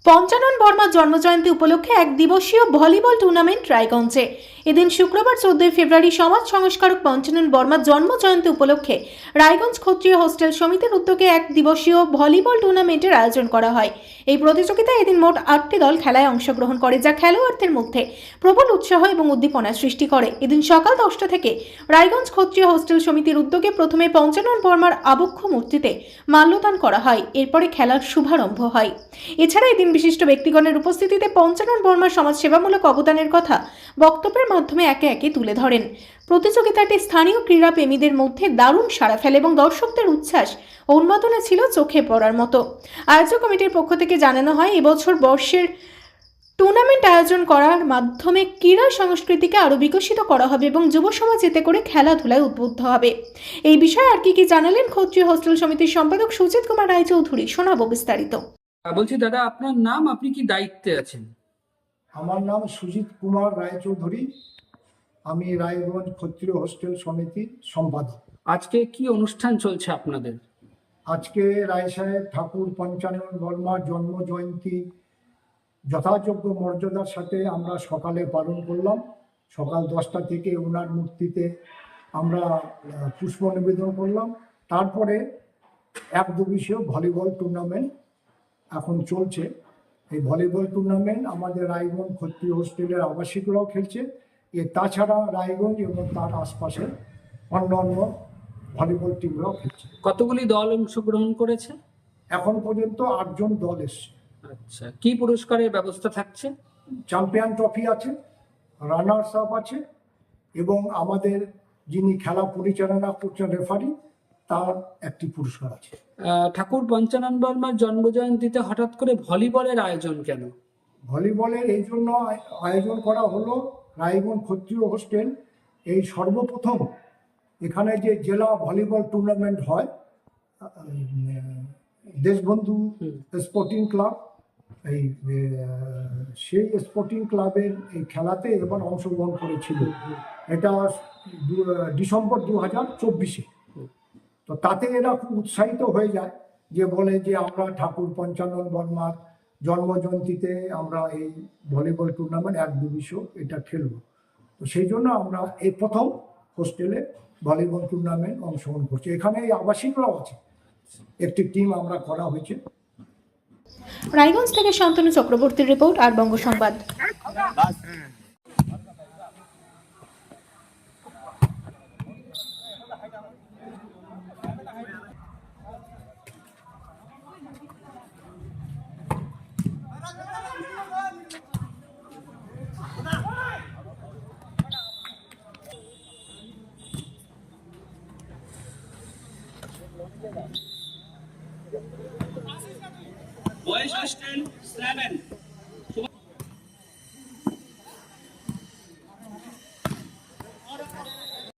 পঞ্চানন বর্মার জন্মজয়ন্তী উপলক্ষে এক দিবসীয় ভলিবল টুর্নামেন্ট রায়গঞ্জে। এদিন শুক্রবার 14 ফেব্রুয়ারি সমাজ সংস্কারক পঞ্চানন বর্মার জন্মজয়ন্তী উপলক্ষে রায়গঞ্জ ক্ষত্রিয় হোস্টেল সমিতির উদ্যোগে এক দিবসীয় ভলিবল টুর্নামেন্টের আয়োজন করা হয়। এই প্রতিযোগিতায় এদিন মোট 8টি দল খেলায় অংশগ্রহণ করে, যা খেলোয়াড়দের মধ্যে প্রবল উৎসাহ এবং উদ্দীপনার সৃষ্টি করে। এদিন সকাল 10টা থেকে রায়গঞ্জ ক্ষত্রিয় হোস্টেল সমিতির উদ্যোগে প্রথমে পঞ্চানন বর্মার আবক্ষ মূর্তিতে মাল্যদান করা হয়। এরপরে খেলার শুভারম্ভ হয়। এছাড়া এদিন বিশিষ্ট ব্যক্তিগণের উপস্থিতিতে পঞ্চানন বর্মার সমাজসেবামূলক অবদানের কথা বক্তব্যের মাধ্যমে একে একে তুলে ধরেন। প্রতিযোগিতাটি স্থানীয় ক্রীড়াপ্রেমীদের মধ্যে দারুণ সাড়া ফেলে এবং দর্শকদের উচ্ছ্বাস ও উন্মাদনা ছিল চোখে পড়ার মতো। আয়োজক কমিটির পক্ষ থেকে জানানো হয়, এবছর বর্ষের টুর্নামেন্ট আয়োজন করার মাধ্যমে ক্রীড়া সংস্কৃতিকে আরও বিকশিত করা হবে এবং যুব সমাজ এতে করে খেলাধুলায় উদ্বুদ্ধ হবে। এই বিষয়ে আর কি জানালেন ক্ষত্রিয় হোস্টেল সমিতির সম্পাদক সুজিত কুমার রায়চৌধুরী, শোনাবো বিস্তারিত। বলছি দাদা, আপনার নাম, আপনি কি দায়িত্বে আছেন? আমার নাম সুজিত কুমার রায়চৌধুরী, আমি রায়গঞ্জ ক্ষত্রিয় হোস্টেল সমিতির সম্পাদক। আজকে কি অনুষ্ঠান চলছে আপনাদের? আজকে রায় সাহেব ঠাকুর পঞ্চানন বর্মার জন্ম জয়ন্তী যথাযোগ্য মর্যাদার সাথে আমরা সকালে পালন করলাম। সকাল 10টা থেকে ওনার মূর্তিতে আমরা পুষ্প নিবেদন করলাম। তারপরে এক দিবসীয় ভলিবল টুর্নামেন্ট এখন চলছে। এই ভলিবল টুর্নামেন্ট আমাদের রায়গঞ্জ ক্ষত্রিয় হোস্টেলের আবাসিকরাও খেলছে। তাছাড়া রায়গঞ্জ এবং তার আশপাশের অন্যান্য ভলিবল টিমরাও খেলছে। কতগুলি দল অংশগ্রহণ করেছে? এখন পর্যন্ত 8জন দল এসছে। আচ্ছা, কি পুরস্কারের ব্যবস্থা থাকছে? চ্যাম্পিয়ন ট্রফি আছে, রানার্স আপ আছে এবং আমাদের যিনি খেলা পরিচালনা করছেন রেফারি, তার একটি পুরস্কার আছে। ঠাকুর পঞ্চানন বর্মার জন্মজয়ন্তীতে হঠাৎ করে ভলিবলের আয়োজন কেন? ভলিবলের এই জন্য আয়োজন করা হলো, রায়গঞ্জ ক্ষত্রিয় হোস্টেল এই সর্বপ্রথম এখানে যে জেলা ভলিবল টুর্নামেন্ট হয়, দেশবন্ধু স্পোর্টিং ক্লাব, এই সেই স্পোর্টিং ক্লাবের এই খেলাতে এবার অংশগ্রহণ করেছিল। এটা ডিসেম্বর 2024-এ। তো তাতে এরা খুব উৎসাহিত হয়ে যায়, যে বলে যে আমরা ঠাকুর পঞ্চানন বর্মার জন্মজয়ন্তীতে আমরা এই ভলিবল টুর্নামেন্ট এক দিবসীয় এটা খেলবো। তো সেই জন্য আমরা এই প্রথম হোস্টেলে ভলিবল টুর্নামেন্ট অংশগ্রহণ করছি। এখানে এই আবাসিকরাও আছে, একটি টিম আমরা করা হয়েছে। রায়গঞ্জ থেকে শান্তনু চক্রবর্তীর রিপোর্ট, আর বঙ্গ সংবাদ। Boys Hostel 7